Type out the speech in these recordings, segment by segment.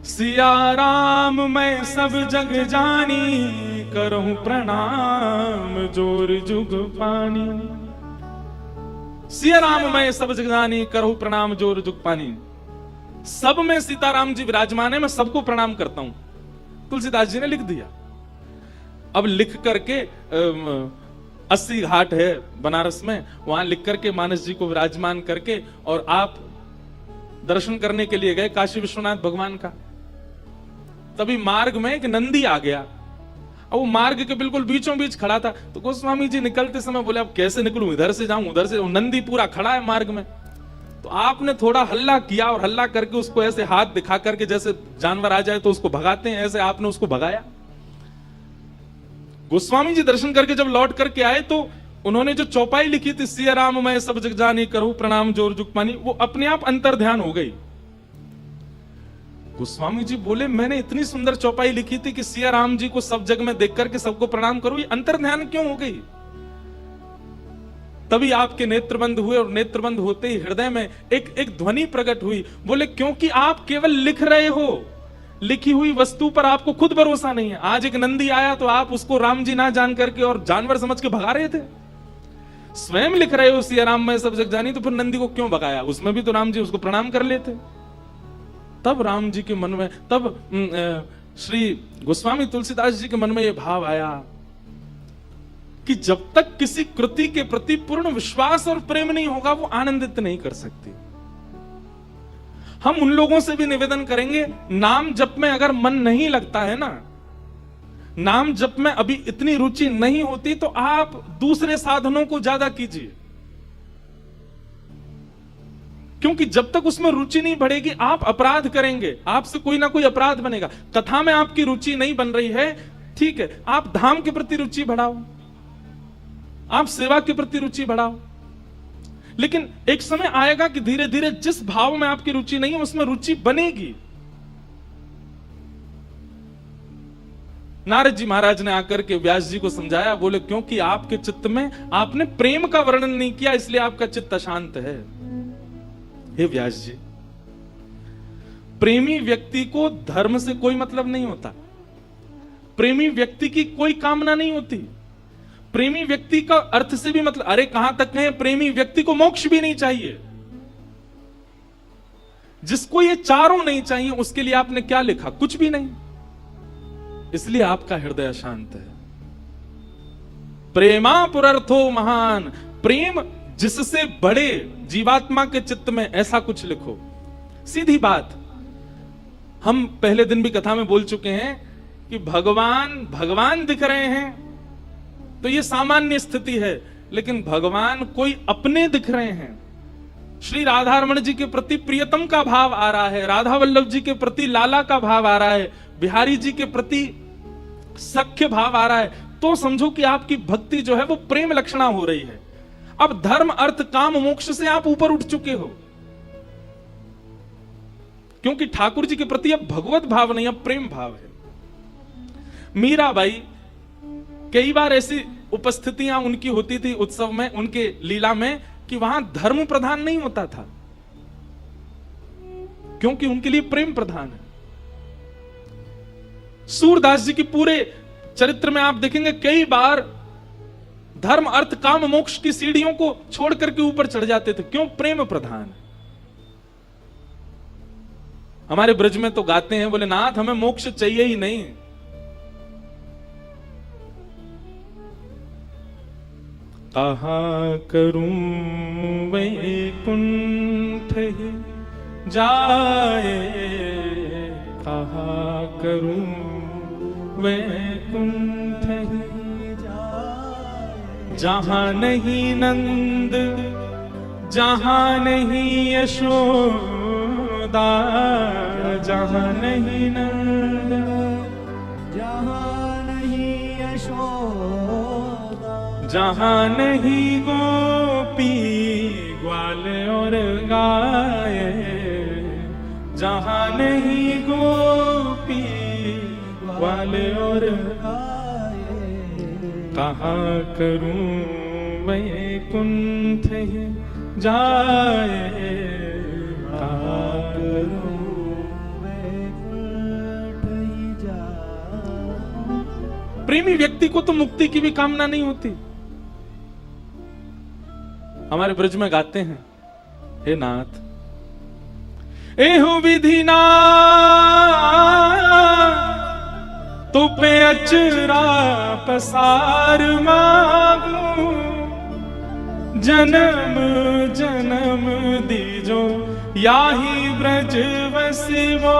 सिया राम मैं सब जग जानी, करहूं प्रणाम जोर जुग पानी। सिया राम मैं सब जग जानी, करहूं प्रणाम जोर जुग पानी। सब में सीताराम जी विराजमान है, मैं सबको प्रणाम करता हूं। तुलसीदास जी ने लिख दिया। अब लिख करके 80 घाट है बनारस में, वहां लिख करके मानस जी को विराजमान करके और आप दर्शन करने के लिए गए काशी विश्वनाथ भगवान का। तभी मार्ग में एक नंदी आ गया और वो मार्ग के बिल्कुल बीचों बीच खड़ा था। तो गोस्वामी जी निकलते समय बोले अब कैसे निकलूं, इधर से जाऊं उधर से। नंदी पूरा खड़ा है मार्ग में। तो आपने थोड़ा हल्ला किया और हल्ला करके उसको ऐसे हाथ दिखा करके, जैसे जानवर आ जाए तो उसको भगाते हैं, ऐसे आपने उसको भगाया। गोस्वामी जी दर्शन करके जब लौट करके आए तो उन्होंने जो चौपाई लिखी थी, सिया राम मैं सब जग जानी, करहूं प्रणाम जोर जुग पानी, वो अपने आप अंतर ध्यान हो गई। गोस्वामी जी बोले मैंने इतनी सुंदर चौपाई लिखी थी कि सिया राम जी को सब जग में देख करके सबको प्रणाम करूं, ये अंतर ध्यान क्यों हो गई? तभी आपके नेत्रबंद हुए और नेत्रबंद होते ही हृदय में एक ध्वनि प्रकट हुई। बोले क्योंकि आप केवल लिख रहे हो, लिखी हुई वस्तु पर आपको खुद भरोसा नहीं है। आज एक नंदी आया तो आप उसको राम जी ना जान करके और जानवर समझ के भगा रहे थे। स्वयं लिख रहे हो सिया राम मैं सब जग जानी, तो फिर नंदी को क्यों भगाया? उसमें भी तो राम जी उसको प्रणाम कर लेते। तब राम जी के मन में, तब श्री गोस्वामी तुलसीदास जी के मन में यह भाव आया कि जब तक किसी कृति के प्रति पूर्ण विश्वास और प्रेम नहीं होगा, वो आनंदित नहीं कर सकती। हम उन लोगों से भी निवेदन करेंगे, नाम जप में अगर मन नहीं लगता है ना, नाम जप में अभी इतनी रुचि नहीं होती, तो आप दूसरे साधनों को ज्यादा कीजिए। क्योंकि जब तक उसमें रुचि नहीं बढ़ेगी, आप अपराध करेंगे, आपसे कोई ना कोई अपराध बनेगा। कथा में आपकी रुचि नहीं बन रही है, ठीक है, आप धाम के प्रति रुचि बढ़ाओ, आप सेवा के प्रति रुचि बढ़ाओ। लेकिन एक समय आएगा कि धीरे धीरे जिस भाव में आपकी रुचि नहीं है, उसमें रुचि बनेगी। नारद जी महाराज ने आकर के व्यास जी को समझाया। बोले क्योंकि आपके चित्त में आपने प्रेम का वर्णन नहीं किया, इसलिए आपका चित्त अशांत है। हे व्यास जी, प्रेमी व्यक्ति को धर्म से कोई मतलब नहीं होता, प्रेमी व्यक्ति की कोई कामना नहीं होती, प्रेमी व्यक्ति का अर्थ से भी मतलब, अरे कहां तक है, प्रेमी व्यक्ति को मोक्ष भी नहीं चाहिए। जिसको ये चारों नहीं चाहिए उसके लिए आपने क्या लिखा? कुछ भी नहीं। इसलिए आपका हृदय अशांत है। प्रेमा पुरर्थो महान, प्रेम जिससे बड़े जीवात्मा के चित्त में, ऐसा कुछ लिखो। सीधी बात, हम पहले दिन भी कथा में बोल चुके हैं कि भगवान दिख रहे हैं तो ये सामान्य स्थिति है, लेकिन भगवान कोई अपने दिख रहे हैं। श्री राधा रमण जी के प्रति प्रियतम का भाव आ रहा है, राधा वल्लभ जी के प्रति लाला का भाव आ रहा है, बिहारी जी के प्रति सख्य भाव आ रहा है, तो समझो कि आपकी भक्ति जो है वो प्रेम लक्षणा हो रही है। अब धर्म अर्थ काम मोक्ष से आप ऊपर उठ चुके हो, क्योंकि ठाकुर जी के प्रति अब भगवत भाव नहीं, अब प्रेम भाव है। मीराबाई, कई बार ऐसी उपस्थितियां उनकी होती थी उत्सव में, उनके लीला में, कि वहां धर्म प्रधान नहीं होता था, क्योंकि उनके लिए प्रेम प्रधान है। सूरदास जी की पूरे चरित्र में आप देखेंगे कई बार धर्म अर्थ काम मोक्ष की सीढ़ियों को छोड़ करके ऊपर चढ़ जाते थे। क्यों? प्रेम प्रधान है। हमारे ब्रज में तो गाते हैं, बोले नाथ हमें मोक्ष चाहिए ही नहीं। कहाँ करूं वैकुंठ जाए, कहाँ करूं वैकुंठ जाए, जहां नहीं नंद, जहां नहीं यशोदा, जहां नहीं नंद, जहां नहीं यशोदा, जहां नहीं गोपी ग्वाल और गाय, जहां नहीं गोपी ग्वाल और गाय, कहाँ करूं वैकुंठ जाए, कहाँ करूं वैकुंठ प्रेमी व्यक्ति को तो मुक्ति की भी कामना नहीं होती। हमारे ब्रज में गाते हैं, हे नाथ एहु विधि ना तो पे अचरा पसार मांगू, जन्म जन्म दीजो याही ब्रज वसिवो।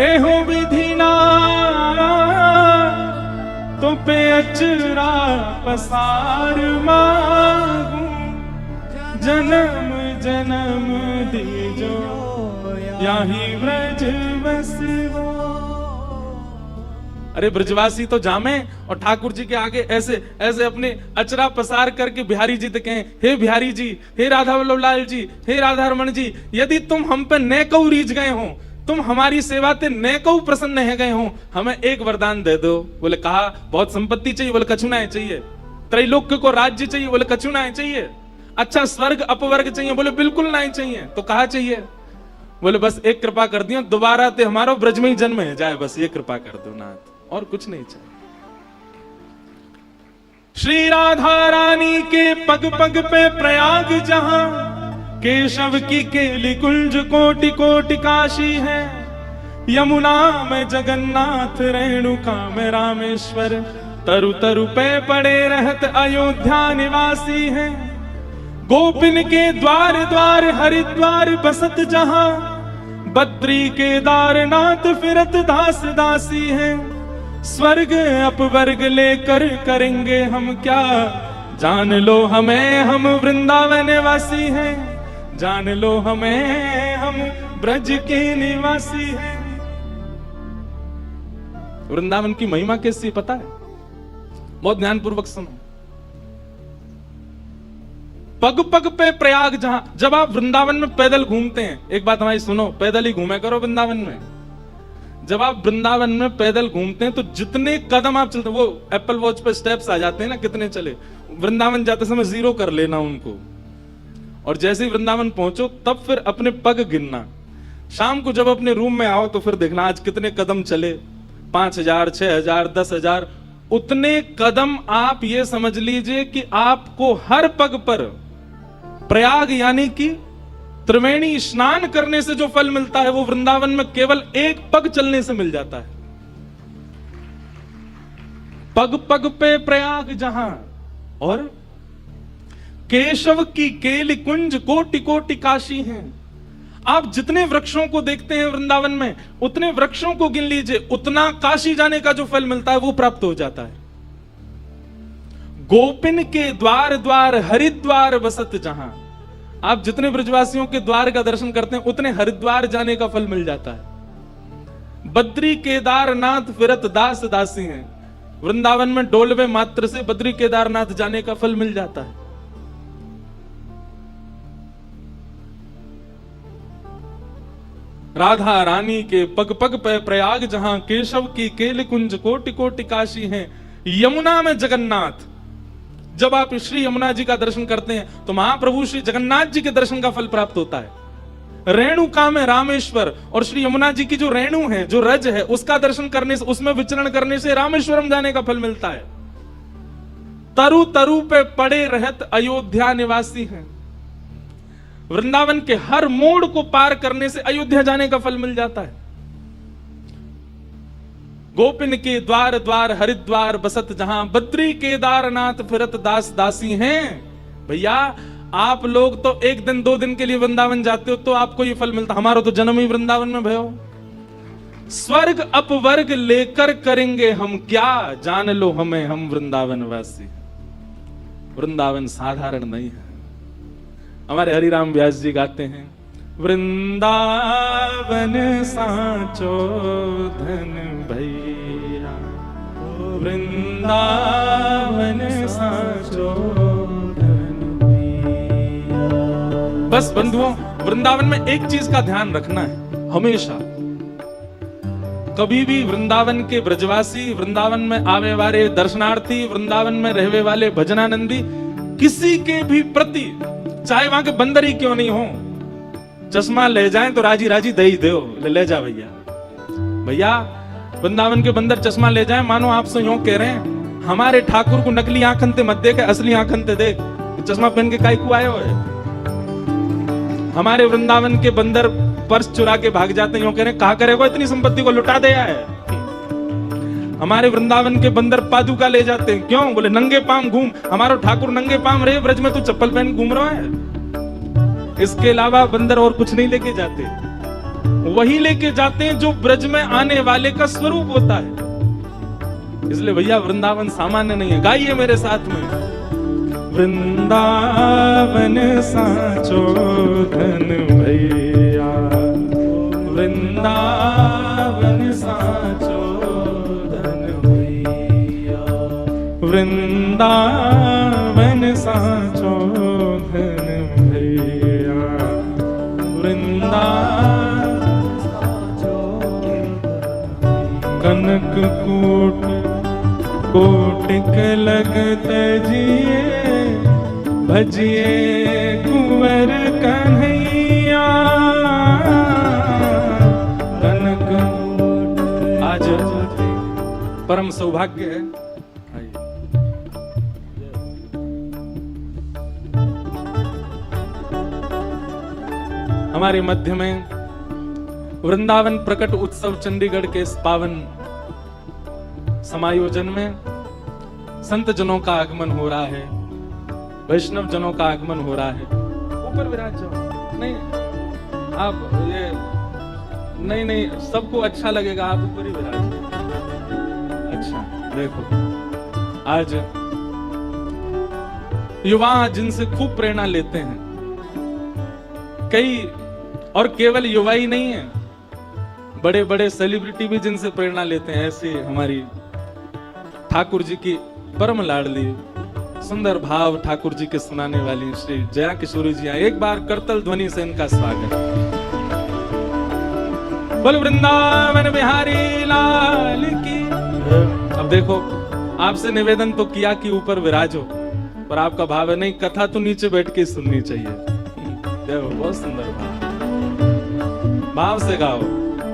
एहु विधि ना तो पे अचरा पसार मांगू, जन्म जन्म दीजो याही ब्रज वसिवो। अरे ब्रजवासी तो जामे और ठाकुर जी के आगे ऐसे ऐसे अपने अचरा पसार करके बिहारी जी तक कहें, हे बिहारी जी, हे राधा वल्लभ लाल जी, हे राधा रमन जी, यदि तुम हम पे नैकऊ रीझ गए हो, तुम हमारी सेवा ते नैकऊ प्रसन्न है गए हो, हमें एक वरदान दे दो। बोले कहा बहुत संपत्ति चाहिए? बोले कछु ना चाहिए। त्रैलोक्य को राज्य चाहिए? बोले कछु ना चाहिए। अच्छा स्वर्ग अपवर्ग चाहिए? बोले बिल्कुल नहीं चाहिए। तो कहा चाहिए? बोले बस एक कृपा कर दियो, दोबारा ते हमारो ब्रज में ही जन्म है जाए, बस ये कृपा कर दो नाथ, और कुछ नहीं चाहिए। श्री राधा रानी के पग पग पे प्रयाग जहां, केशव की केली कुंज कोटि कोटि काशी है। यमुना में जगन्नाथ, रेणुका में रामेश्वर, तरु तरु पे पड़े रहत अयोध्या निवासी है। गोपिन के द्वार द्वार हरिद्वार बसत जहां, बद्री केदारनाथ फिरत दास दासी है। स्वर्ग अपवर्ग लेकर करेंगे हम क्या, जान लो हमें हम वृंदावन वासी हैं, जान लो हमें हम ब्रज के निवासी हैं। वृंदावन की महिमा कैसी पता है? बहुत ध्यानपूर्वक सुनो। पग पग पे प्रयाग जहां, जब आप वृंदावन में पैदल घूमते हैं, एक बात हमारी सुनो, पैदल ही घूमे करो वृंदावन में। जब आप वृंदावन में पैदल घूमते हैं तो जितने कदम आप चलते, वो एप्पल वॉच पे स्टेप्स आ जाते हैं ना, कितने चले, वृंदावन जाते समय 0 कर लेना उनको, और जैसे ही वृंदावन पहुंचो तब फिर अपने पग गिनना। शाम को जब अपने रूम में आओ तो फिर देखना आज कितने कदम चले, 5000, 6000, 10,000। उतने कदम आप ये समझ लीजिए कि आपको हर पग पर प्रयाग यानी कि त्रिवेणी स्नान करने से जो फल मिलता है वो वृंदावन में केवल एक पग चलने से मिल जाता है। पग पग पे प्रयाग जहां, और केशव की केली कुंज कोटि कोटि काशी हैं। आप जितने वृक्षों को देखते हैं वृंदावन में, उतने वृक्षों को गिन लीजिए, उतना काशी जाने का जो फल मिलता है वो प्राप्त हो जाता है। गोपिन के द्वार द्वार हरिद्वार बसत जहां, आप जितने ब्रजवासियों के द्वार का दर्शन करते हैं उतने हरिद्वार जाने का फल मिल जाता है। बद्री केदारनाथ फिरत दास दासी हैं, वृंदावन में डोलवे मात्र से बद्री केदारनाथ जाने का फल मिल जाता है। राधा रानी के पग पग पे प्रयाग जहां, केशव की केली कुंज कोटि कोटि काशी हैं। यमुना में जगन्नाथ, जब आप श्री यमुना जी का दर्शन करते हैं तो महाप्रभु श्री जगन्नाथ जी के दर्शन का फल प्राप्त होता है। रेणुका में रामेश्वर, और श्री यमुना जी की जो रेणु है, जो रज है, उसका दर्शन करने से, उसमें विचरण करने से रामेश्वरम जाने का फल मिलता है। तरु तरु पे पड़े रहत अयोध्या निवासी हैं, वृंदावन के हर मोड़ को पार करने से अयोध्या जाने का फल मिल जाता है। गोपिन के द्वार द्वार हरिद्वार बसत जहां, बद्री केदारनाथ फिरत दास दासी हैं। भैया आप लोग तो 1 दिन 2 दिन के लिए वृंदावन जाते हो तो आपको ये फल मिलता, हमारा तो जन्म ही वृंदावन में भयो। स्वर्ग अपवर्ग लेकर करेंगे हम क्या, जान लो हमें हम वृंदावन वासी। वृंदावन साधारण नहीं है। हमारे हरिराम व्यास जी गाते हैं, वृंदावन साचो धन भैया, वृंदावन साचो धन भैया। बस बंधुओं, वृंदावन में एक चीज का ध्यान रखना है हमेशा, कभी भी वृंदावन के ब्रजवासी, वृंदावन में आवे वाले दर्शनार्थी, वृंदावन में रहने वाले भजनानंदी, किसी के भी प्रति, चाहे वहां के बंदर ही क्यों नहीं हो, चश्मा ले जाएं तो राजी राजी दे ही दो, ले जा भैया। भैया वृंदावन के बंदर चश्मा ले जाए, मानो आपसे यूं कह रहे हैं हमारे ठाकुर को नकली आंखन ते मत देख, असली आंखन ते देख, चश्मा पहन के काई को आए हो है। हमारे वृंदावन के बंदर पर्स चुरा के भाग जाते हैं, यूं कह रहे हैं कहा करेगा इतनी संपत्ति को लुटा दे है। हमारे वृंदावन के बंदर पादुका ले जाते हैं, क्यों? बोले नंगे पांव घूम, हमारा ठाकुर नंगे पांव रहे ब्रज में, तू चप्पल पहन घूम रहा है। इसके अलावा बंदर और कुछ नहीं लेके जाते, वही लेके जाते हैं जो ब्रज में आने वाले का स्वरूप होता है। इसलिए भैया वृंदावन सामान्य नहीं है। गाइए मेरे साथ में, वृंदावन साचो धन भैया, वृंदावन साचो धन भैया, वृंदावन साचो धन भैया, वृंदावन साचो कनक कूट कोटिक लगत जिए, भजिए कुंवर कन्हैया, कनक। आज परम सौभाग्य है हमारे मध्य में वृंदावन प्रकट उत्सव चंडीगढ़ के इस पावन समायोजन में संत जनों का आगमन हो रहा है, वैष्णव जनों का आगमन हो रहा है। ऊपर विराज जाओ, नहीं आप ये नहीं सबको अच्छा लगेगा, आप ऊपर ही विराज। अच्छा देखो, आज युवा जिनसे खूब प्रेरणा लेते हैं कई, और केवल युवा ही नहीं है, बड़े बड़े सेलिब्रिटी भी जिनसे प्रेरणा लेते हैं। ऐसे हमारी ठाकुर जी की परम लाडली सुंदर भाव ठाकुर जी के सुनाने वाली श्री जया किशोरी जी, एक बार करतल ध्वनि से इनका स्वागत। बोल वृंदावन बिहारी लाल की। अब देखो, आपसे निवेदन तो किया कि ऊपर विराजो, पर आपका भाव है नहीं, कथा तो नीचे बैठ के सुननी चाहिए। देखो बहुत सुंदर भाव से गाओ,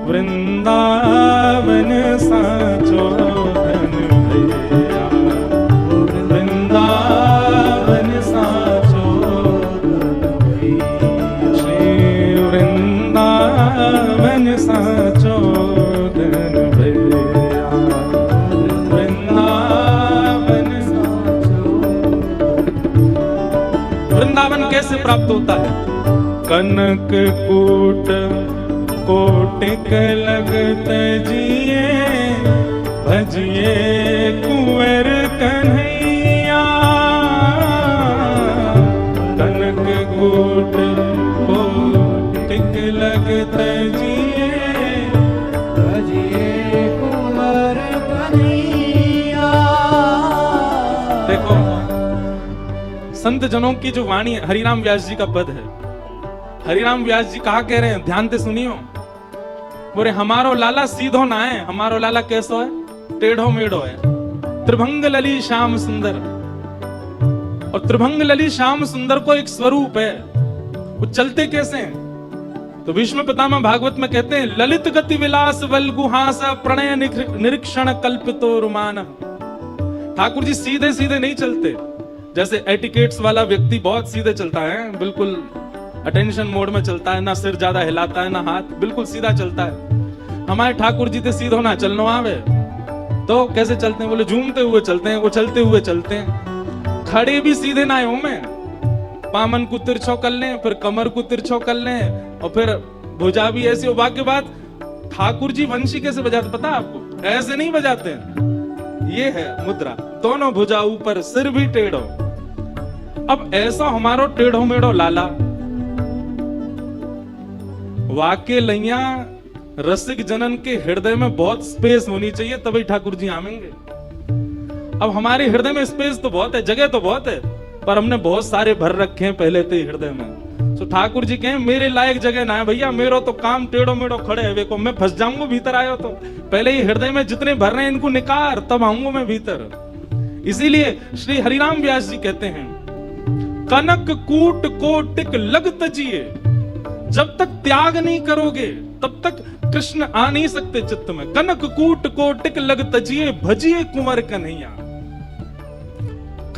वृंदावन साचो धन भैया, वृंदावन साचो धन भैया, श्री वृंदावन साचो धन भैया, वृंदावन साचो। वृंदावन कैसे प्राप्त होता है? कनक कूट कोटिक लगत जिए, भजिए कुंवर कन्हैया, कनक कूट कोटिक लगत जिए, भजिए कुंवर कन्हैया। देखो संत जनों की जो वाणी है, हरिराम व्यास जी का पद है। हरिराम व्यास जी कहा कह रहे हैं, ध्यान से सुनियो। बोले हमारो लाला सीधो ना है, हमारो लाला कैसो है? टेढ़ो मेढ़ो है। त्रिभंग लली श्याम सुंदर, और त्रिभंग लली श्याम सुंदर को एक स्वरूप है। वो चलते कैसे हैं? तो भीष्म पितामह भागवत में कहते हैं, ललित गति विलास बल गुहास प्रणय निरीक्षण कल्पितो रुमान। ठाकुर जी सीधे सीधे नहीं चलते, जैसे एटिकेट्स वाला व्यक्ति बहुत सीधे चलता है, बिल्कुल अटेंशन मोड में चलता है, ना सिर ज्यादा हिलाता है ना हाथ, बिल्कुल सीधा चलता है। हमारे ठाकुर जी थे सीधो ना चलनो आवे, तो कैसे चलते हैं? बोले झूमते हुए चलते हैं, वो चलते हुए चलते हैं। खड़े भी सीधे ना हो में, पामन को तिरछो कर लें, फिर कमर को तिरछो कर लें, और फिर भुजा भी ऐसी हो। बाकी बात, ठाकुर जी वंशी कैसे बजाते पता आपको? ऐसे नहीं बजाते हैं, ये है मुद्रा, दोनों भुजा ऊपर, सिर भी टेढ़ो। अब ऐसा हमारो टेढ़ो मेढ़ो लाला, वाके लैया रसिक जनन के हृदय में बहुत स्पेस होनी चाहिए, तभी ठाकुर जी आवेंगे। अब हमारे हृदय में स्पेस तो बहुत है, जगह तो बहुत है, पर हमने बहुत सारे भर रखे हैं पहले से हृदय में। तो ठाकुर जी कहें मेरे लायक जगह ना है भैया, मेरा तो काम टेढ़ो मेढ़ो खड़े है, देखो मैं फंस जाऊंगा भीतर आयो तो। पहले ही हृदय में जितने भर रहे हैं इनको निकार, तब आऊंगा मैं भीतर। इसीलिए श्री हरिराम व्यास जी कहते हैं, कनक कूट कोटिक लग तजिए, जब तक त्याग नहीं करोगे तब तक कृष्ण आ नहीं सकते चित्त में। कनक कूट कोटिक लग तजिए भजिए कुंवर कन्हैया।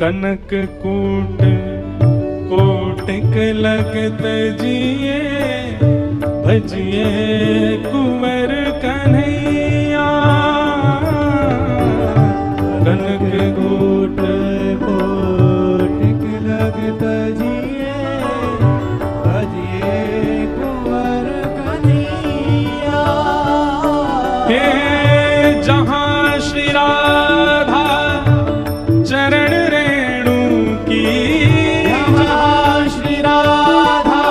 कनक कूट कोटिक लग तजिए भजिए कुंवर कन्हैया। कनक कूट कोटिक लग तजिए भजिए कुंवर कन्हैया। हे जहां श्री राधा चरण रेणु की, जहां श्री राधा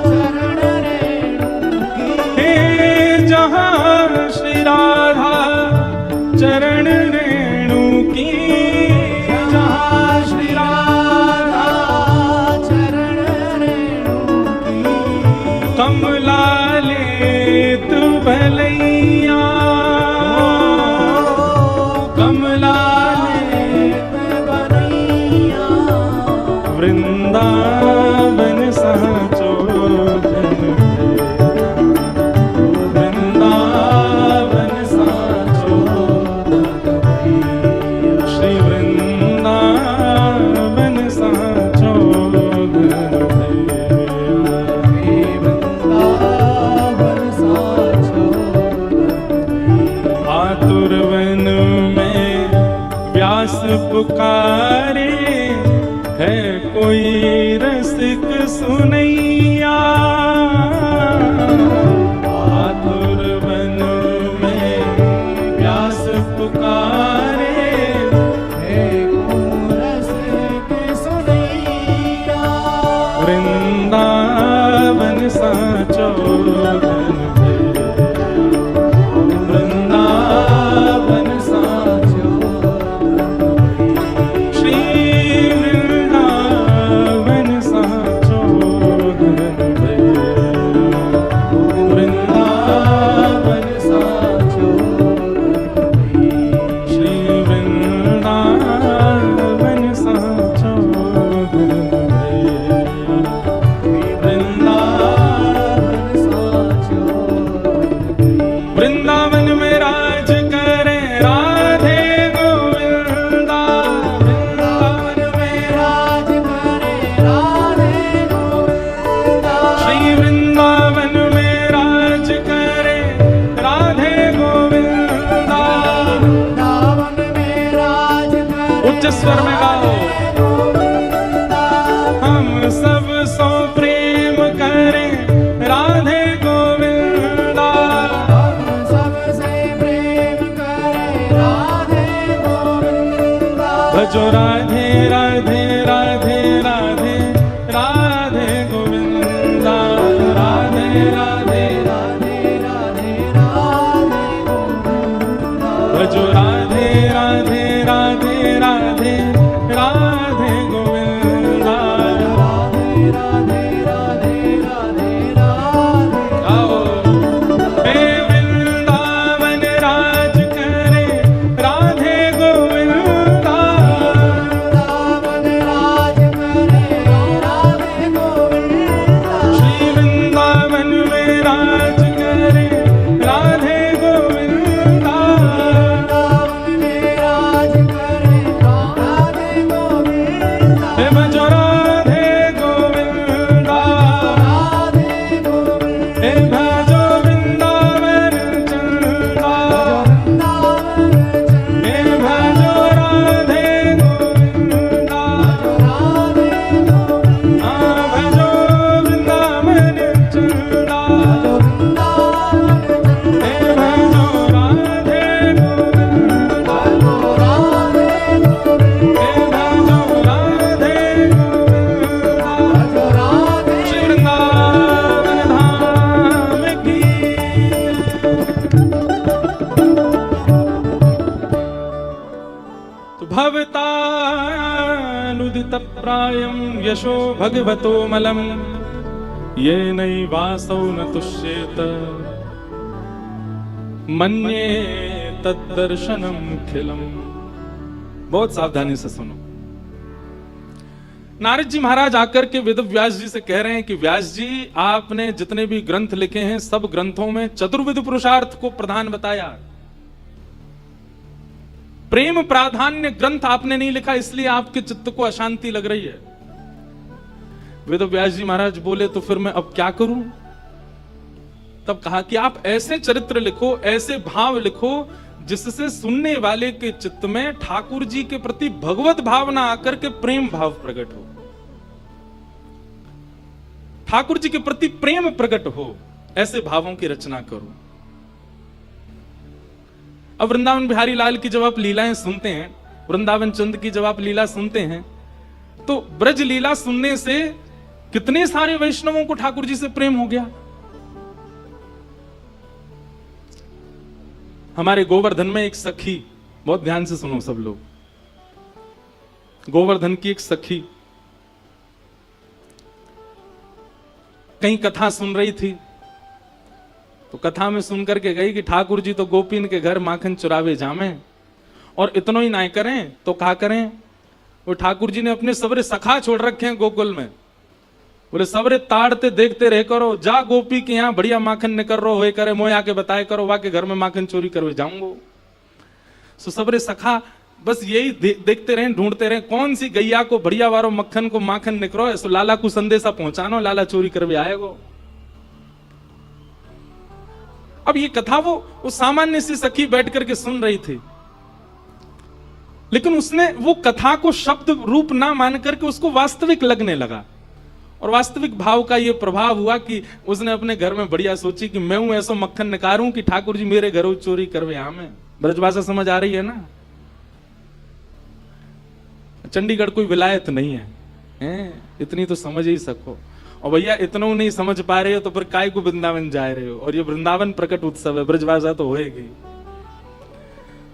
चरण रेणु की, हे जहां श्री राधा चरण रेणु की, जहां श्री राधा चरण रेणु की। कमला ले तू भलैया, कमला वृंदावन साचो धन, वृंदावन साचो धन, श्री वृंदावन साचो धन, वृंदावन साचो धन। आतुर वन में व्यास पुकारे, है कोई रसिक सुनैया। आतुर वन में व्यास पुकारे, है कोई रसिक सुनैया। वृंदावन साचो धन, वृंदावन साचो स्वर में गाओ। हम सब सो प्रेम करें राधे गोविंदा, हम सब से प्रेम करें राधे गोविंदा। भजो राधे राधे राधे राधे राधे गोविंदा, राधे राधे राधे राधे राधे गोविंदा। भजो राधे राधे राधे राधे राधे गोविंदा, राधे राधे राधे राधे राधे। आओ हे वृंदावन राज करे राधे गोविंदा, वृंदावन राज करे राधे गोविंदा। श्री वृंदावन में राज करे राधे गोविंदा, वृंदावन में राज करे राधे गोविंदा। हे भजो राधे गोविंदा, राधे गोविंदा। हे भजो वृंदावन चंदा, हे भजो राधे गोविंदा, भजो वृंदावन चंदा, हे भजो राधे गोविंदा, हे भजो राधे गोविंदा। श्री वृंदावन धाम की। तो भवतानुदित प्रायं यशो भगवतो मलम, ये नैवासौ न तुष्येत मन्ये तद्दर्शनम खिलम। बहुत सावधानी से सुनो। नारद जी महाराज आकर के वेद व्यास जी से कह रहे हैं कि व्यास जी, आपने जितने भी ग्रंथ लिखे हैं सब ग्रंथों में चतुर्विध पुरुषार्थ को प्रधान बताया, प्रेम प्राधान्य ग्रंथ आपने नहीं लिखा, इसलिए आपके चित्त को अशांति लग रही है। वेद व्यास जी महाराज बोले तो फिर मैं अब क्या करूं? तब कहा कि आप ऐसे चरित्र लिखो, ऐसे भाव लिखो जिससे सुनने वाले के चित्त में ठाकुर जी के प्रति भगवत भावना आकर के प्रेम भाव प्रकट हो, ठाकुर जी के प्रति प्रेम प्रकट हो, ऐसे भावों की रचना करो। अब वृंदावन बिहारी लाल की जब आप लीलाएं सुनते हैं, वृंदावन चंद की जब आप लीला सुनते हैं, तो ब्रज लीला सुनने से कितने सारे वैष्णवों को ठाकुर जी से प्रेम हो गया। हमारे गोवर्धन में एक सखी, बहुत ध्यान से सुनो सब लोग, गोवर्धन की एक सखी कहीं कथा सुन रही थी, तो कथा में सुन करके गई कि ठाकुर जी तो गोपीन के घर माखन चुरावे जामे, और इतना ही ना करें तो क्या करें, वो ठाकुर जी ने अपने सबरे सखा छोड़ रखे हैं गोकुल में, बोले सबरे ताड़ते देखते रह करो, जा गोपी के यहाँ बढ़िया माखन निकर रो होए करे, मोह आके बताए करो, वा के घर में माखन चोरी करवे जाऊंगो। सो सबरे सखा बस यही देखते रहे, ढूंढते रहे कौन सी गैया को बढ़िया वारो मक्खन को माखन निकरो, सो लाला को संदेशा पहुंचानो, लाला चोरी करवे आएगो। अब ये कथा वो सामान्य सी सखी बैठ करके सुन रही थी, लेकिन उसने वो कथा को शब्द रूप ना मान करके उसको वास्तविक लगने लगा, और वास्तविक भाव का ये प्रभाव हुआ कि उसने अपने घर में बढ़िया सोची कि मैं हूं ऐसा मक्खन निकारूं कि ठाकुर जी मेरे घरों चोरी करवे आमे। ब्रजभाषा समझ आ रही है ना? चंडीगढ़ कोई विलायत नहीं है, इतनी तो समझ ही सको। और भैया इतना नहीं समझ पा रहे हो तो फिर काय को वृंदावन जा रहे हो, और ये वृंदावन प्रकट उत्सव है, ब्रजभाषा तो होएगी।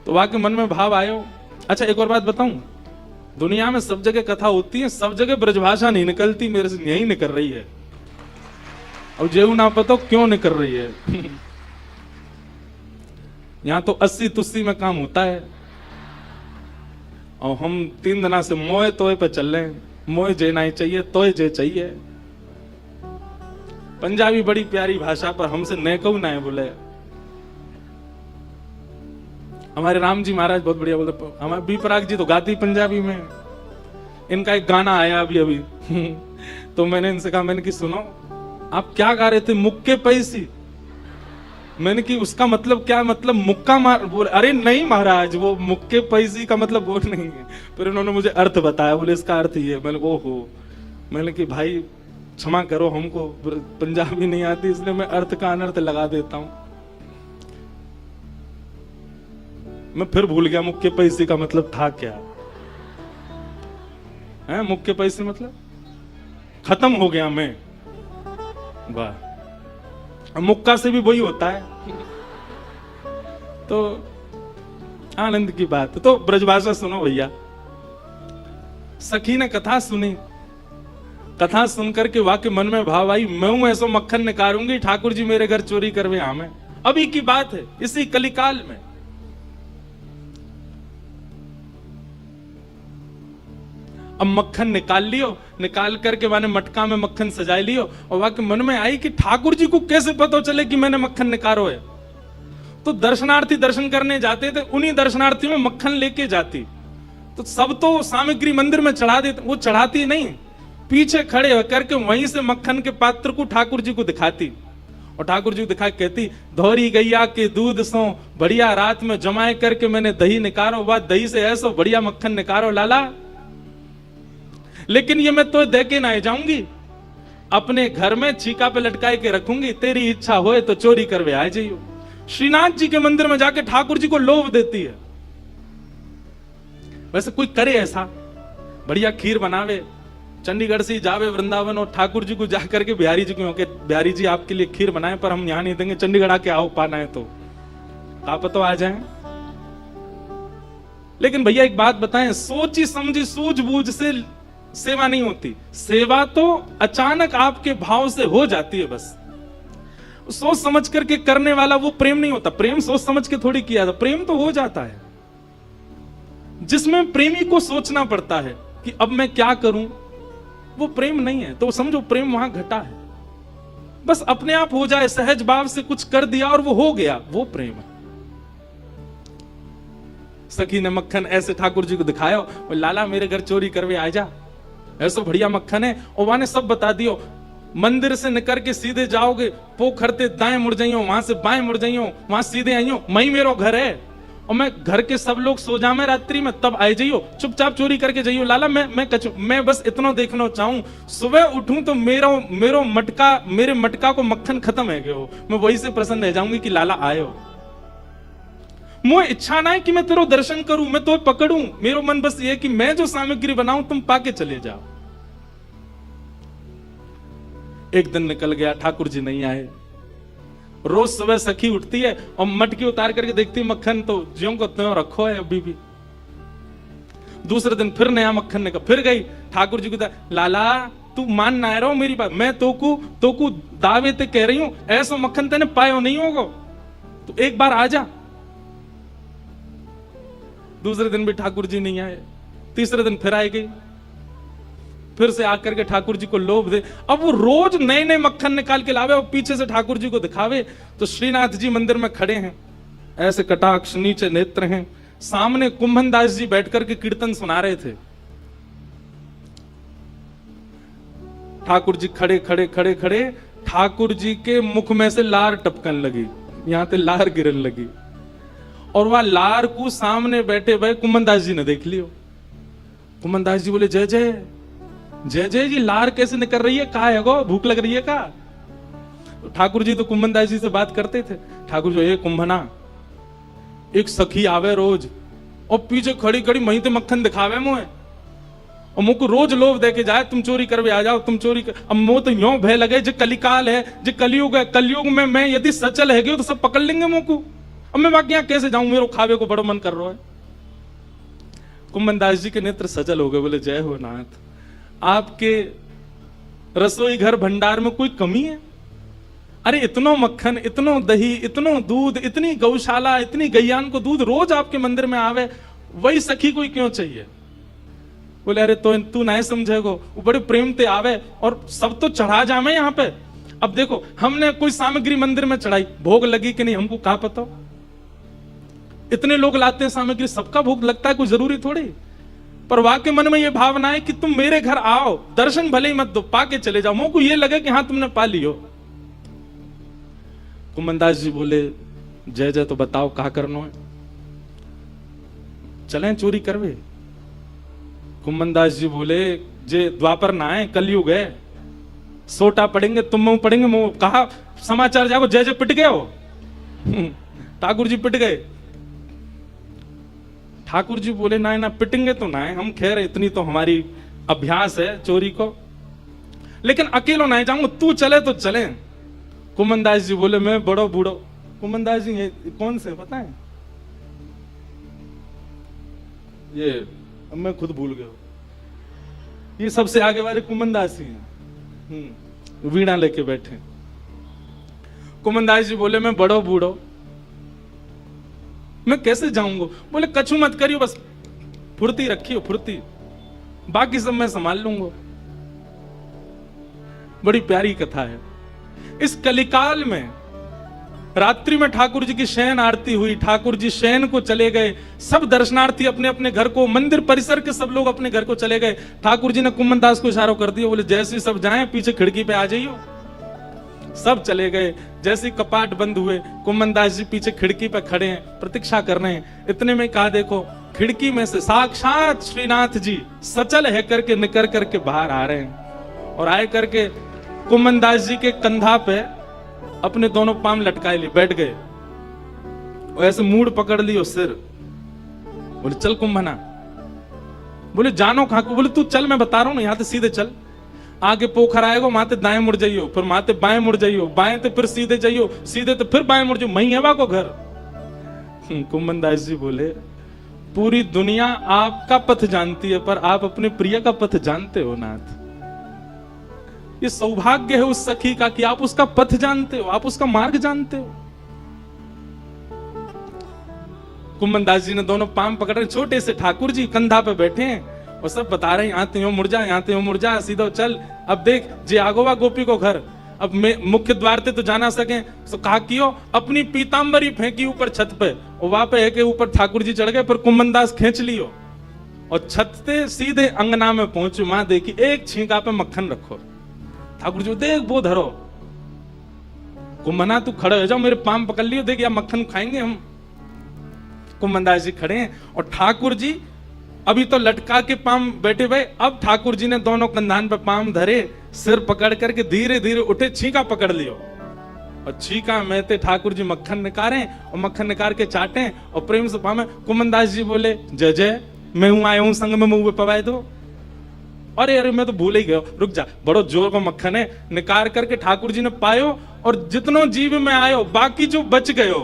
तो वहां के मन में भाव आयो। अच्छा एक और बात बताऊं, दुनिया में सब जगह कथा होती है, सब जगह ब्रजभाषा नहीं निकलती, मेरे से यही निकल रही है। और जेऊ ना पता क्यों निकल रही है। यहां तो 80 तुस्सी में काम होता है, और हम 3 दिना से मोए तोए पे चल रहे हैं, मोए जे नहीं चाहिए तोए जे चाहिए। पंजाबी बड़ी प्यारी भाषा, पर हमसे न कहू ना है बोले। हमारे राम जी महाराज बहुत बढ़िया बोलते, हमारे बी पराग जी तो गाती पंजाबी में। इनका एक गाना आया अभी अभी तो मैंने इनसे कहा, मैंने कि सुनो आप क्या गा रहे थे, मुक्के पैसी। मैंने कि उसका मतलब क्या, मतलब मुक्का मार। बोले अरे नहीं महाराज, वो मुक्के पैसी का मतलब वो नहीं है। फिर उन्होंने मुझे अर्थ बताया, बोले इसका अर्थ ये। मैंने ओहो, मैंने कि भाई क्षमा करो, हमको पंजाबी नहीं आती, इसलिए मैं अर्थ का अनर्थ लगा देता हूं। मैं फिर भूल गया मुक्के पैसे का मतलब था क्या है। मुक्के पैसे मतलब खत्म हो गया मैं। वाह, मुक्का से भी वही होता है। तो आनंद की बात। तो ब्रजभाषा सुनो भैया। सखी ने कथा सुनी, कथा सुनकर के वाके मन में भाव आई, मैं हूं ऐसा मक्खन निकारूंगी, ठाकुर जी मेरे घर चोरी करवे आमे। अभी की बात है, इसी कलिकाल में। अब मक्खन निकाल लियो, निकाल करके मैंने मटका में मक्खन सजा लियो, और वाके मन में आई कि ठाकुर जी को कैसे पता चले कि मैंने मक्खन निकारो है। तो दर्शनार्थी दर्शन करने जाते थे, उन्हीं दर्शनार्थियों में मक्खन लेके जाती। तो सब तो सामग्री मंदिर में चढ़ा देते, वो चढ़ाती नहीं, पीछे खड़े होकर के वहीं से मक्खन के पात्र को ठाकुर जी को दिखाती, और ठाकुर जी को दिखा कहती, धोरी गैया के दूध सो बढ़िया रात में जमाए करके मैंने दही निकारो, वह दही से ऐसो बढ़िया मक्खन निकारो लाला। लेकिन ये मैं तो दे के ना जाऊंगी, अपने घर में चीका पे लटकाए के रखूंगी, तेरी इच्छा होए तो चोरी करवे आ जाइयो। श्रीनाथ जी के मंदिर में जाके ठाकुर जी को लोभ देती है। वैसे कोई करे ऐसा, बढ़िया खीर बनावे, चंडीगढ़ से जावे वृंदावन और ठाकुर जी को जाकर के बिहारी जी को, बिहारी जी आपके लिए खीर बनाए, पर हम यहां नहीं देंगे, चंडीगढ़ आके आओ, पाना है तो आप तो आ जाएं। लेकिन भैया एक बात बताएं, सोची समझी सूझबूझ से सेवा नहीं होती। सेवा तो अचानक आपके भाव से हो जाती है, बस सोच समझ करके करने वाला वो प्रेम नहीं होता। प्रेम सोच समझ के थोड़ी किया था, प्रेम तो हो जाता है जिसमें प्रेमी को सोचना पड़ता है कि अब मैं क्या करूं, वो प्रेम नहीं है। तो समझो प्रेम वहां घटा है। बस अपने आप हो जाए, सहज भाव से कुछ कर दिया और वो हो गया, वो प्रेम है। सखी ने मक्खन ऐसे ठाकुर जी को दिखाया, और लाला मेरे घर चोरी करवे आ जा, ऐसा बढ़िया मक्खन है। और वहां ने सब बता दियो, मंदिर से निकल के सीधे जाओगे, पोखर ते दाएं मुड़ जाइयो, वहां से बाएं मुड़ जाइयो, वहां सीधे आइयो, मई मेरो घर है। और मैं घर के सब लोग सो जामे रात्रि में, तब आए जाइयो, चुपचाप चोरी करके जाइयो। लाला मैं बस इतना देखना चाहूं, सुबह उठूं तो मेरे मटका को मक्खन खत्म है गयो, मैं वही से प्रसन्न रह जाऊंगी कि लाला आयो। मुझे इच्छा ना है कि मैं तेरो दर्शन करूं, मैं तो पकड़ूं, मेरा मन बस ये कि मैं जो सामग्री बनाऊं तुम पाके चले जाओ। एक दिन निकल गया, ठाकुर जी नहीं आए। रोज सुबह सखी उठती है और मटकी उतार करके देखती है मक्खन तो ज्यों को त्यों रखो है अभी भी। दूसरे दिन फिर नया मक्खन निकल, फिर गई ठाकुर जी को, लाला तू मान ना रहो मेरी बात, मैं तोकू दावे ते कह रही हूं, ऐसा मक्खन तेने पायो नहीं होगा, तो एक बार आ जा। दूसरे दिन भी ठाकुर जी नहीं आए, तीसरे दिन फिर आए गई, फिर से आकर के ठाकुर जी को लोभ दे। अब वो रोज नए नए मक्खन निकाल के लावे और पीछे से ठाकुर जी को दिखावे। तो श्रीनाथ जी मंदिर में खड़े हैं, ऐसे कटाक्ष नीचे नेत्र हैं, सामने कुंभन दास जी बैठकर के कीर्तन सुना रहे थे। ठाकुर जी खड़े खड़े खड़े खड़े, ठाकुर जी के मुख में से लार टपकन लगी, यहां से लार गिरन लगी, और वह लार को सामने बैठे भाई कुंभन दास जी ने देख लियो। कुंभन दास जी बोले, जय जय जय जय जी, लार कैसे निकल रही है, कहा है गो, भूख लग रही है का? ठाकुर जी तो कुंभन दास जी से बात करते थे। ठाकुर जी, कुंभना, एक सखी आवे रोज और पीछे खड़ी खड़ी मही ते मक्खन दिखावे मुझे, और मुझको रोज लोभ दे के जाए, तुम चोरी करवे आ जाओ, तुम चोरी कर। अब मुझे तो यूं भय लगे, जो कलिकाल है, जो कलयुग है, कलयुग में मैं यदि सचल है तो सब पकड़ लेंगे मुझको। अब मैं बाकी यहां कैसे जाऊं, मेरे खावे को बड़ा मन कर रहा है। कुंभन दास जी के नेत्र सचल हो गए, बोले, जय हो नाथ, आपके रसोई घर भंडार में कोई कमी है? अरे इतनो मक्खन, इतनो दही, इतनो दूध, इतनी गौशाला, इतनी गैयान को दूध रोज आपके मंदिर में आवे, वही सखी कोई क्यों चाहिए? बोले, अरे तो तू नहीं समझेगो, वो बड़े प्रेम ते आवे और सब तो चढ़ा जामे यहाँ पे। अब देखो, हमने कोई सामग्री मंदिर में चढ़ाई, भोग लगी कि नहीं हमको कहा पता? इतने लोग लाते हैं सामग्री, सबका भोग लगता है, कोई जरूरी थोड़ी। पर वाके मन में ये भावना है कि तुम मेरे घर आओ, दर्शन भले ही मत दो, पाके चले जाओ, मुझको ये लगे कि हाँ तुमने पा लियो। कुंभनदास जी बोले, जय जय, तो बताओ कहा करना है, चलें चोरी करवे? कुंभनदास जी बोले, जे द्वापर ना है, कलयुग है, सोटा पड़ेंगे, तुम पड़ेंगे, मुंह कहा समाचार जाओ, जय जय पिट गए हो। ठाकुर जी पिट गए। ठाकुर जी बोले, ना ना पिटेंगे तो ना है, हम खैर इतनी तो हमारी अभ्यास है चोरी को, लेकिन अकेलो नहीं जाऊंगा, तू चले तो चले। कुंभनदास जी बोले, मैं बड़ो बूढ़ो। कुंभनदास जी कौन से पता है? ये अब मैं खुद भूल गया, ये सबसे आगे वाले कुंभनदास ही हैं, वीणा लेके बैठे। कुंभनदास जी बोले, मैं बड़ो बूढ़ो, मैं कैसे जाऊंगा? बोले, कछु मत करियो, बस फुर्ती रखियो, फुर्ती, बाकी सब मैं संभाल लूंगा। बड़ी प्यारी कथा है। इस कलिकाल में रात्रि में ठाकुर जी की शयन आरती हुई, ठाकुर जी शयन को चले गए, सब दर्शनार्थी अपने अपने घर को, मंदिर परिसर के सब लोग अपने घर को चले गए। ठाकुर जी ने कुंभनदास को इशारा कर दिया, बोले, जैसे सब जाएं पीछे खिड़की पे आ जाइयो। सब चले गए। जैसे कपाट बंद हुए, कुंभनदास जी पीछे खिड़की पे खड़े हैं, प्रतीक्षा कर रहे हैं। इतने में कहा, देखो खिड़की में से साक्षात श्रीनाथ जी सचल है करके निकल करके बाहर आ रहे हैं, और आए करके कुंभनदास जी के कंधा पे अपने दोनों पांव लटकाए लिए बैठ गए, और ऐसे मूड पकड़ लियो सिर। बोले, चल कुंभना। बोले, जानो कहां को? बोले, तू चल, मैं बता रहा हूं ना, यहां से सीधे चल, आगे पोखर आएगा, माते दाएं मुड़ जाइयो, फिर माते बाएं मुड़ जाइयो, बाएं तो फिर सीधे जाइयो, सीधे तो फिर बाएं मुड़ जाइयो, मही है को घर। कुंभनदास जी बोले, पूरी दुनिया आपका पथ जानती है, पर आप अपने प्रिय का पथ जानते हो नाथ। ये सौभाग्य है उस सखी का कि आप उसका पथ जानते हो, आप उसका मार्ग जानते हो। कुंभनदास जी ने दोनों पांव पकड़ रहे, छोटे से ठाकुर जी कंधा पे बैठे हैं, और सब बता रहे यहाँ ते मुड़ जा, यहाँ ते मुड़ जा, सीधा चल। अब देख जे आगोवा गोपी को घर, अब मैं मुख्य द्वार ते तो जाना सके, तो कहा कियो अपनी पीतांबरी फेंकी ऊपर छत पे, और वहां पे है के ऊपर ठाकुर जी चढ़ गए, पर कुम्मनदास खींच लियो और छत से सीधे अंगना में पहुंचू। मां देखी एक छींका पे मक्खन रखो, ठाकुर जी देख वो धरो, कुम्मना तू खड़े हो जाओ, मेरे पाम पकड़ लियो, देख या मक्खन खाएंगे हम। कुम्मनदास जी खड़े हैं और ठाकुर जी अभी तो लटका के पाम बैठे हुए, अब ठाकुर जी ने दोनों कंधान पे पाम धरे, सिर पकड़ करके धीरे धीरे उठे, छींका पकड़ लियो और छींका में ते ठाकुर जी मक्खन निकाले और मक्खन निकाल के चाटे और प्रेम से पामे। कुम्मनदास जी बोले जय जय, मैं हूं आया हूं संग में मुंह पवाए दो। अरे अरे मैं तो भूल ही गया, रुक जा, बड़ो जोर को मक्खन है। निकाल करके ठाकुर जी ने पायो और जितनो जीव में आयो बाकी जो बच गयो,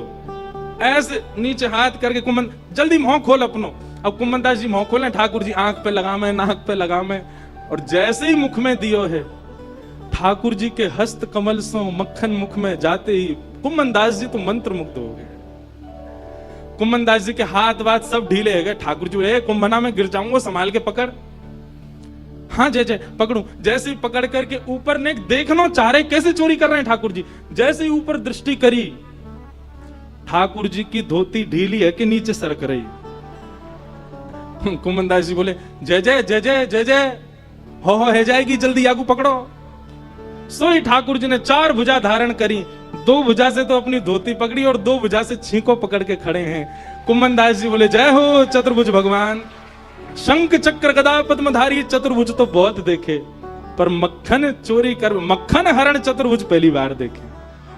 ऐसे नीचे हाथ करके कुम्मन जल्दी मुंह खोल अपनो। अब कुम्मनदास जी मुंह खोले, ठाकुर जी आंख पे लगा में, नाक पे लगा में, और जैसे ही मुख में दियो है, ठाकुर जी के हस्त कमल से मक्खन मुख में जाते ही कुम्मनदास जी तो मंत्र मुग्ध हो गए। कुम्मनदास जी के हाथ वाथ सब ढीले हो गए। ठाकुर जी ए कुम्भना में गिर जाऊंगा, संभाल के पकड़। हाँ जय जय पकड़ू। जैसे ही पकड़ करके ऊपर ने देखना चाह रहे कैसे चोरी कर रहे हैं ठाकुर जी, जैसे ही ऊपर दृष्टि करी, ठाकुर जी की धोती ढीली है कि नीचे सरक रही। कुम्मनदास जी बोले जय जय जय जय जय जय, हो है जाएगी, जल्दी आगू पकड़ो। सोई ठाकुर जी ने चार भुजा धारण करी, दो भुजा से तो अपनी धोती पकड़ी और दो भुजा से छींको पकड़ के खड़े हैं। कुम्मनदास जी बोले जय हो चतुर्भुज भगवान। शंख चक्र गदा पद्मधारी चतुर्भुज तो बहुत देखे, पर मक्खन चोरी कर, मक्खन हरण चतुर्भुज पहली बार देखे।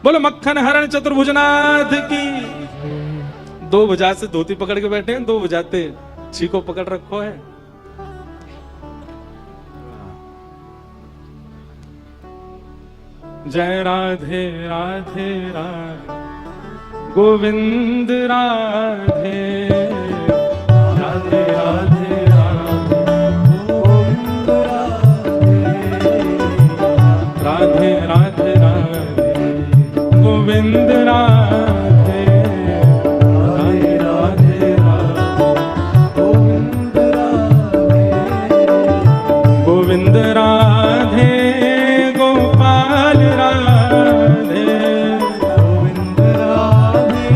बोलो मक्खन हरण चतुर्भुजनाथ की। दो भुजा से धोती पकड़ के बैठे हैं, दो भुजाते छींको पकड़ रखो है। जय राधे राधे राधे गोविंद राधे राधे राधे राधे गोविंद राधे राधे राधे गोविंद राधे राधे राधे गोविंद राधे गोपाल राधे गोविंद राधे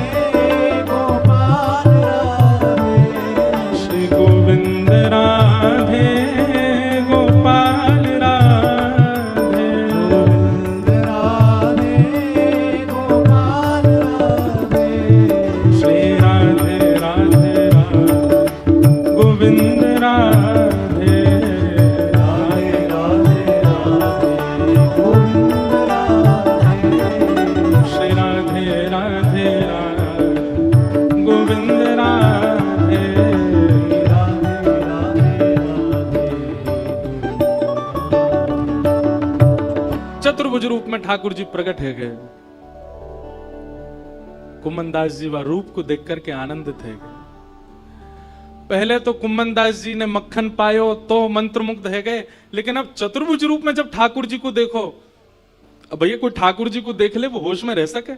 गोपाल राधे श्री गोविंद राधे गोपाल राधे गोविंद राधे गोपाल राधे श्री राधे राधे राधे गोविंद राधे चतुर्भुज रूप में ठाकुर जी प्रकट है गए। कुम्मनदास जी वह रूप को देख करके आनंदित है गए। पहले तो कुम्मनदास जी ने मक्खन पायो तो मंत्रमुग्ध है गए, लेकिन अब चतुर्भुज रूप में जब ठाकुर जी को देखो, अब भैया कोई ठाकुर जी को देख ले वो होश में रह सके?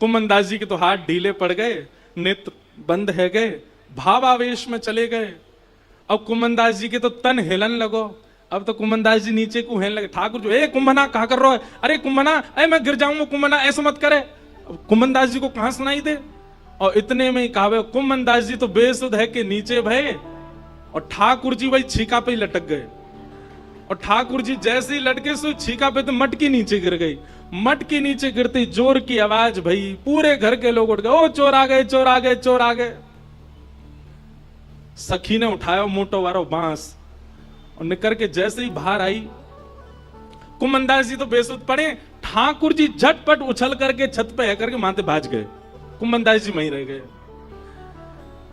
कुम्मनदास जी के तो हाथ ढीले पड़ गए, नेत्र बंद है गए, भावावेश में चले गए। अब कुम्मनदास जी के तो तन हिलन लगो। अब तो कुम्मनदास जी नीचे को हिलने लगे। ठाकुर जो ए कुंभना कहा कर रहा है, अरे कुंभना अरे मैं गिर जाऊंगा, कुंभना ऐसा मत करे। कुम्मनदास जी को कहां सुनाई दे, और इतने में ही कहा कुम्मनदास जी तो बेसुध है कि नीचे भय, और ठाकुर जी वही छीका पे ही लटक गए। और ठाकुर जी जैसे ही लटके सो छीका पे तो मटकी नीचे गिर गई। मटकी नीचे गिरती जोर की आवाज भई, पूरे घर के लोग उठ गए, ओ चोर आ गए चोर आ गए चोर आ गए। सखी ने उठाया मोटो वारो बांस और निकर के जैसे ही बाहर आई, कुम्मनदास जी तो बेसुध पड़े। ठाकुर जी झटपट उछल करके छत पे है करके माथे भाज गए। कुम्मनदास जी वहीं रह गए।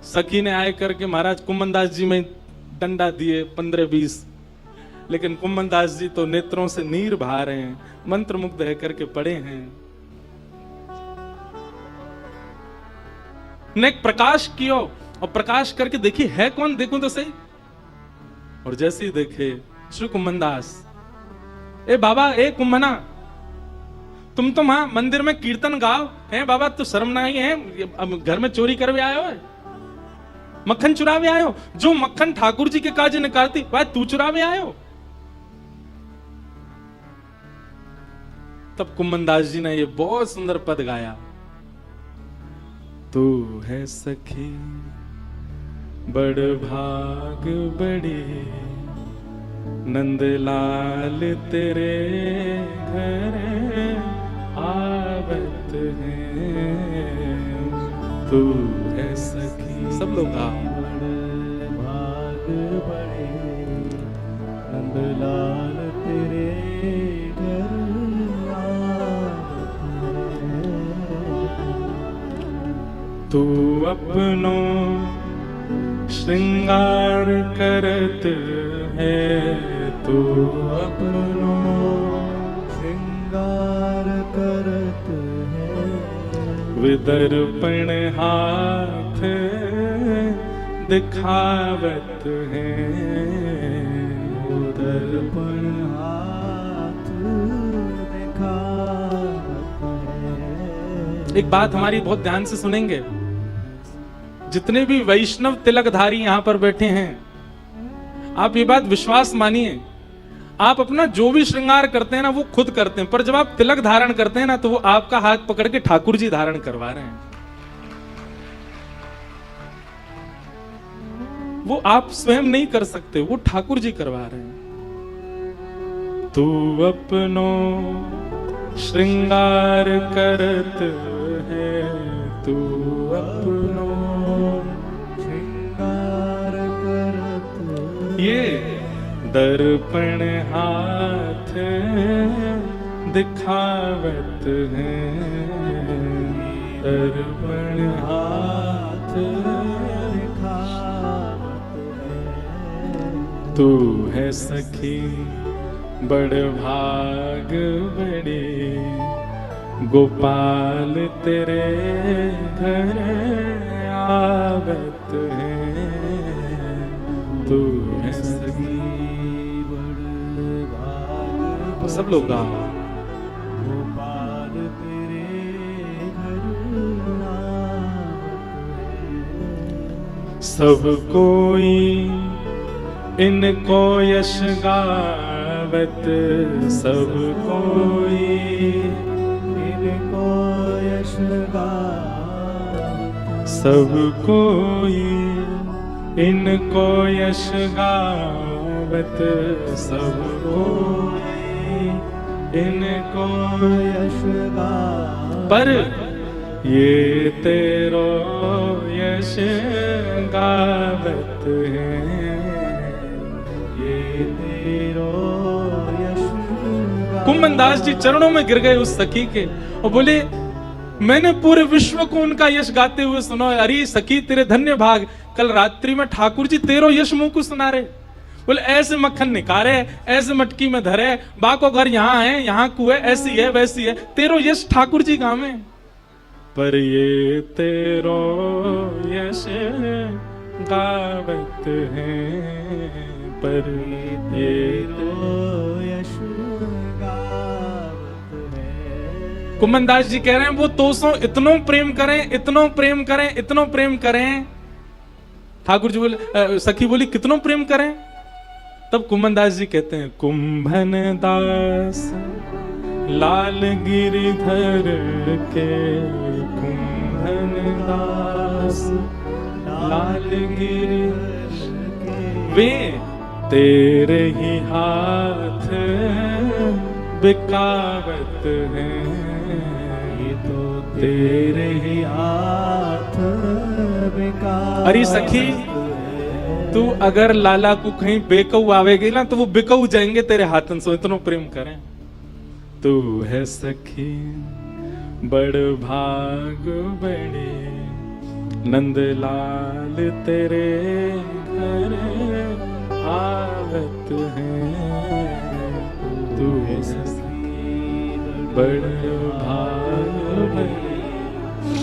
सखी ने आए करके महाराज कुम्मनदास जी में डंडा दिए 15-20, लेकिन कुम्मनदास जी तो नेत्रों से नीर बहा रहे हैं, मंत्रमुग्ध है करके पड़े हैं। ने प्रकाश कियो और प्रकाश करके देखी है कौन, देखूं तो सही। और जैसे ही देखे श्री कुम्मनदास, ए बाबा ए कुम्भना, तुम तो वहां मंदिर में कीर्तन गाओ है बाबा, तो शर्म नहीं है, अब घर में चोरी करवे आए हो? मक्खन चुरावे आयो? जो मक्खन ठाकुर जी के काज निकालती वह तू चुरावे आयो? तब कुम्भनदास जी ने ये बहुत सुंदर पद गाया, तू है सखी बड़ भाग बड़ी, नंदलाल तेरे घर आवत है, तू है सखी। सब लोग भाग बड़े, नंदलाल तेरे घर आवत है। तू अपनो श्रृंगार करत है, तू अपनो श्रृंगार करत है, विदर्पण हाथ दिखावत है, दर्पण हाथ दिखावत है। एक बात हमारी बहुत ध्यान से सुनेंगे, जितने भी वैष्णव तिलकधारी यहां पर बैठे हैं, आप ये बात विश्वास मानिए, आप अपना जो भी श्रृंगार करते हैं ना वो खुद करते हैं, पर जब आप तिलक धारण करते हैं ना तो वो आपका हाथ पकड़ के ठाकुर जी धारण करवा रहे हैं। वो आप स्वयं नहीं कर सकते, वो ठाकुर जी करवा रहे हैं। तू अपनो श्रृंगार करत है, तू अपनो श्रृंगार करत, ये दर्पण हाथ दिखावत है, दर्पण हाथ दिखावत है। तू है सखी बड़ भाग बड़ी, गोपाल तेरे घर आवत है, तू है सखी बड़ भाग, सब लोग गा। गोपाल तेरे घर आवत है। सब कोई इनको यश गावत, सब कोई इनको यश गावत, सब कोई इनको यश गावत, सब कोई इनको यश गावत, पर ये तेरो यश गावत है, ये तेरो यश गावत। कुम्भनदास जी चरणों में गिर गए उस सखी के और बोले, मैंने पूरे विश्व को उनका यश गाते हुए सुना। अरे सखी तेरे धन्य भाग, कल रात्रि में ठाकुर जी तेरो यश मुंह को सुना रहे। बोले ऐसे मक्खन निकारे, ऐसे मटकी में धरे, बा को घर यहाँ है, यहाँ कुएं, ऐसी है वैसी है, तेरो यश ठाकुर जी गावे। पर ये तेरो यश गावत है, पर ये तेरो यश गावत है। कुम्भनदास जी कह रहे हैं वो तोसो इतनो प्रेम करें, इतनो प्रेम करें, इतनो प्रेम करें। ठाकुर जी बोले, सखी बोली कितनो प्रेम करें? तब कुम्भनदास जी कहते हैं, कुंभन दास लाल गिरिधर के, कुंभन दास लाल गिरिधर के, वे तेरे ही हाथ बिकावत हैं, ये तो तेरे ही हाथ बिकावत। अरे सखी तू अगर लाला को कहीं बेकऊ आवेगी ना तो वो बिकऊ जाएंगे तेरे हाथन से, इतना प्रेम करें। तू है सखी बड़ भाग बड़ी, नंदलाल तेरे घर आवत है, तू है सखी बड़ भाग बड़ी,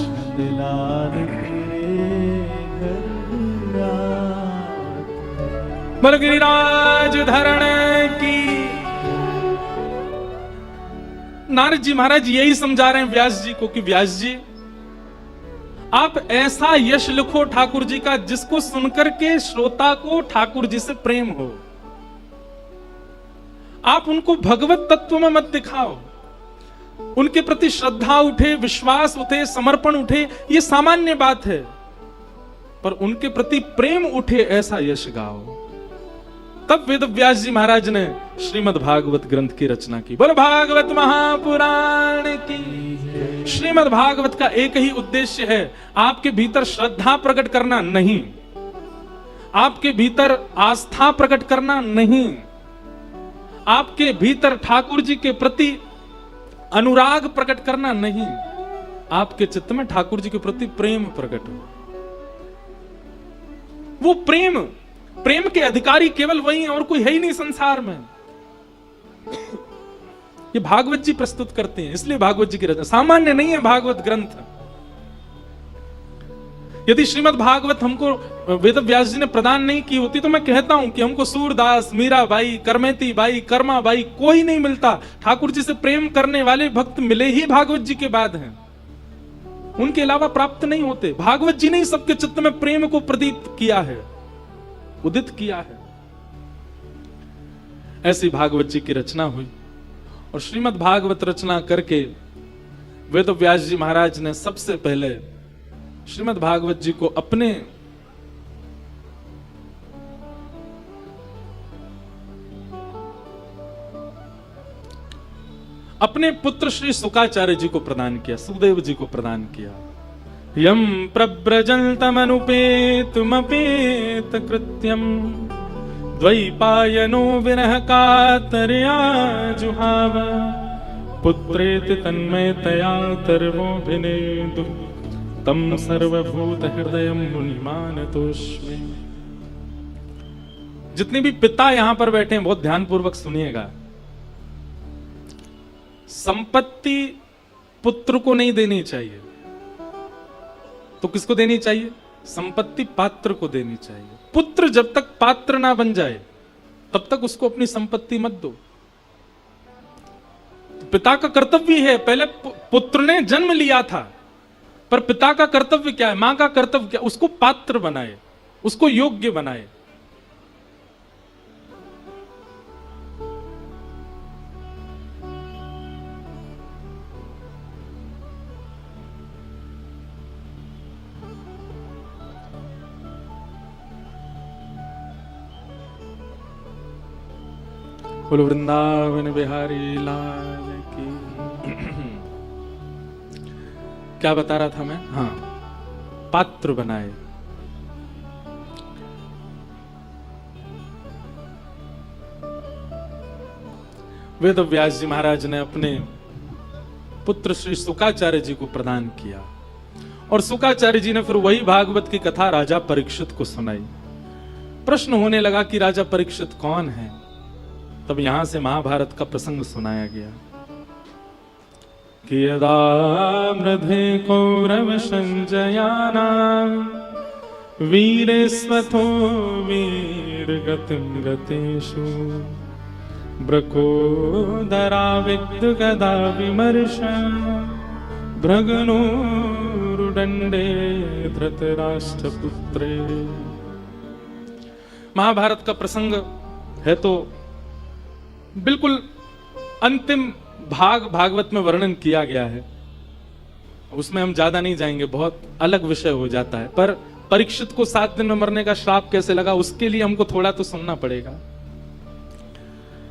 नंदलाल तेरे घर आवत है। बोल गिरिराज धरण की। नारद जी महाराज यही समझा रहे हैं व्यास जी को कि व्यास जी आप ऐसा यश लिखो ठाकुर जी का जिसको सुनकर के श्रोता को ठाकुर जी से प्रेम हो। आप उनको भगवत तत्व में मत दिखाओ, उनके प्रति श्रद्धा उठे, विश्वास उठे, समर्पण उठे, ये सामान्य बात है, पर उनके प्रति प्रेम उठे ऐसा यश गाओ। तब वेद व्यास जी महाराज ने श्रीमद् भागवत ग्रंथ की रचना की। बोलो भागवत महापुराण की। श्रीमद् भागवत का एक ही उद्देश्य है, आपके भीतर श्रद्धा प्रकट करना नहीं, आपके भीतर आस्था प्रकट करना नहीं, आपके भीतर ठाकुर जी के प्रति अनुराग प्रकट करना नहीं, आपके चित्त में ठाकुर जी के प्रति प्रेम प्रकट हो। वो प्रेम, प्रेम के अधिकारी केवल वही हैं और कोई है ही नहीं संसार में। ये भागवत जी प्रस्तुत करते हैं, इसलिए भागवत जी की रचना सामान्य नहीं है। भागवत ग्रंथ, यदि श्रीमद् भागवत हमको वेद व्यास जी ने प्रदान नहीं की होती तो मैं कहता हूं कि हमको सूरदास, मीराबाई, करमेती बाई, कर्मा बाई कोई नहीं मिलता। ठाकुर जी से प्रेम करने वाले भक्त मिले ही भागवत जी के बाद हैं, उनके अलावा प्राप्त नहीं होते। भागवत जी ने ही सबके चित्त में प्रेम को प्रदीप्त किया है, उदित किया है। ऐसी भागवत जी की रचना हुई और श्रीमद् भागवत रचना करके वेद व्यास जी महाराज ने सबसे पहले श्रीमद् भागवत जी को अपने पुत्र श्री सुकाचार्य जी को प्रदान किया, सुखदेव जी को प्रदान किया। यम प्रव्रजन्तमनुपेतुमपेत कृत्यम द्वैपायनो विरह कातर्या जुहाव पुत्रेति तन्मयतया तर्वोऽभिनेदु तम सर्वभूत हृदयम मुनिमानतोऽस्मि। जितने भी पिता यहां पर बैठे हैं बहुत ध्यानपूर्वक सुनिएगा। संपत्ति पुत्र को नहीं देनी चाहिए, तो किसको देनी चाहिए? संपत्ति पात्र को देनी चाहिए। पुत्र जब तक पात्र ना बन जाए तब तक उसको अपनी संपत्ति मत दो। तो पिता का कर्तव्य है, पहले पुत्र ने जन्म लिया था, पर पिता का कर्तव्य क्या है, मां का कर्तव्य क्या? उसको पात्र बनाए, उसको योग्य बनाए। बोलो वृंदावन बिहारी लाल की। क्या बता रहा था मैं? हाँ, पात्र बनाए। वेद व्यास जी महाराज ने अपने पुत्र श्री सुकाचार्य जी को प्रदान किया और सुकाचार्य जी ने फिर वही भागवत की कथा राजा परीक्षित को सुनाई। प्रश्न होने लगा कि राजा परीक्षित कौन है? तब यहां से महाभारत का प्रसंग सुनाया गया कि यदा मृधे कौरव संजयाना वीरेस्वथो वीरगतिं गतेषु ब्रकोदरा विद्युगदा विमर्श भ्रगणोरुदंडे धृतराष्ट्रपुत्रे। महाभारत का प्रसंग है तो बिल्कुल अंतिम भाग भागवत में वर्णन किया गया है, उसमें हम ज्यादा नहीं जाएंगे, बहुत अलग विषय हो जाता है। पर परीक्षित को 7 दिन में मरने का श्राप कैसे लगा उसके लिए हमको थोड़ा तो सुनना पड़ेगा,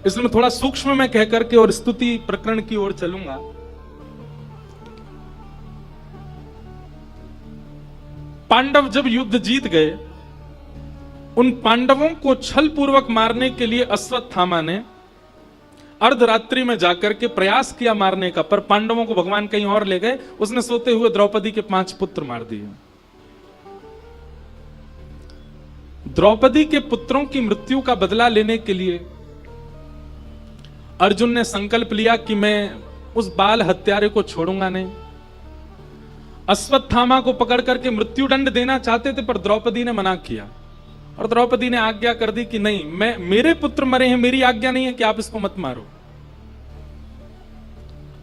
इसलिए थोड़ा सूक्ष्म में कह करके और स्तुति प्रकरण की ओर चलूंगा। पांडव जब युद्ध जीत गए, उन पांडवों को छल पूर्वक मारने के लिए अश्वत्थामा ने अर्धरात्रि में जाकर के प्रयास किया मारने का, पर पांडवों को भगवान कहीं और ले गए। उसने सोते हुए द्रौपदी के 5 पुत्र मार दिए। द्रौपदी के पुत्रों की मृत्यु का बदला लेने के लिए अर्जुन ने संकल्प लिया कि मैं उस बाल हत्यारे को छोड़ूंगा नहीं। अश्वत्थामा को पकड़ करके मृत्यु दंड देना चाहते थे, पर द्रौपदी ने मना किया और द्रौपदी ने आज्ञा कर दी कि नहीं, मेरे पुत्र मरे हैं, मेरी आज्ञा नहीं है कि आप इसको मत मारो।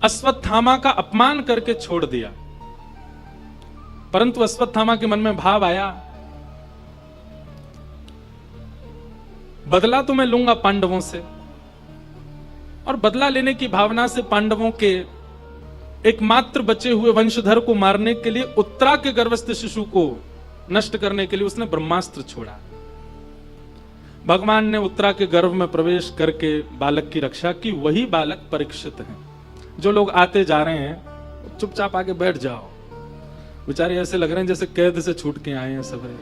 अश्वत्थामा का अपमान करके छोड़ दिया, परंतु अश्वत्थामा के मन में भाव आया, बदला तो मैं लूंगा पांडवों से, और बदला लेने की भावना से पांडवों के एकमात्र बचे हुए वंशधर को मारने के लिए, उत्तरा के गर्भस्थ शिशु को नष्ट करने के लिए उसने ब्रह्मास्त्र छोड़ा। भगवान ने उत्तरा के गर्भ में प्रवेश करके बालक की रक्षा की। वही बालक परीक्षित है। जो लोग आते जा रहे हैं चुपचाप आके बैठ जाओ, बेचारे ऐसे लग रहे हैं जैसे कैद से छूट के आए हैं सबरे।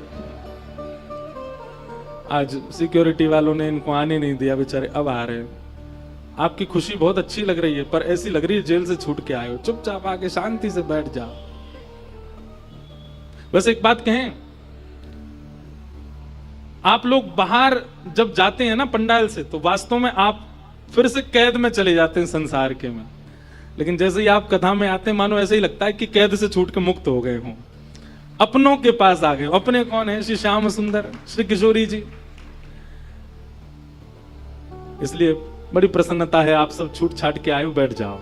आज सिक्योरिटी वालों ने इनको आने नहीं दिया, बेचारे अब आ रहे हैं। आपकी खुशी बहुत अच्छी लग रही है, पर ऐसी लग रही है जेल से छूट के आए हो। चुपचाप आके शांति से बैठ जाओ। बस एक बात कहें, आप लोग बाहर जब जाते हैं ना पंडाल से, तो वास्तव में आप फिर से कैद में चले जाते हैं संसार के में। लेकिन जैसे ही आप कथा में आते हैं, मानो ऐसे ही लगता है कि कैद से छूट के मुक्त हो गए हों, अपनों के पास आ गए। अपने कौन है? श्री श्याम सुंदर, श्री किशोरी जी। इसलिए बड़ी प्रसन्नता है, आप सब छूट छाट के आए हो, बैठ जाओ।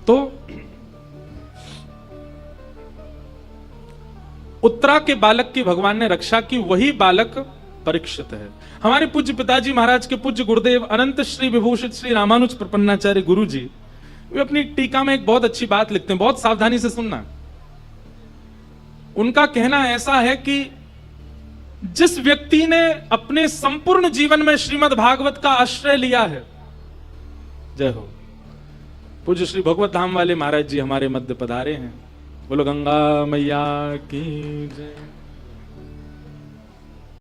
तो उत्तरा के बालक की भगवान ने रक्षा की। वही बालक परीक्षित है। हमारे पूज्य पिताजी महाराज के पूज्य गुरुदेव अनंत श्री विभूषित श्री रामानुज प्रपन्नाचार्य गुरु जी, वे अपनी टीका में एक बहुत अच्छी बात लिखते हैं, बहुत सावधानी से सुनना। उनका कहना ऐसा है कि जिस व्यक्ति ने अपने संपूर्ण जीवन में श्रीमद् भागवत का आश्रय लिया है, जय हो, पूज्य श्री भगवत धाम वाले महाराज जी हमारे मध्य पधारे हैं। बोलो गंगा मैया की जय।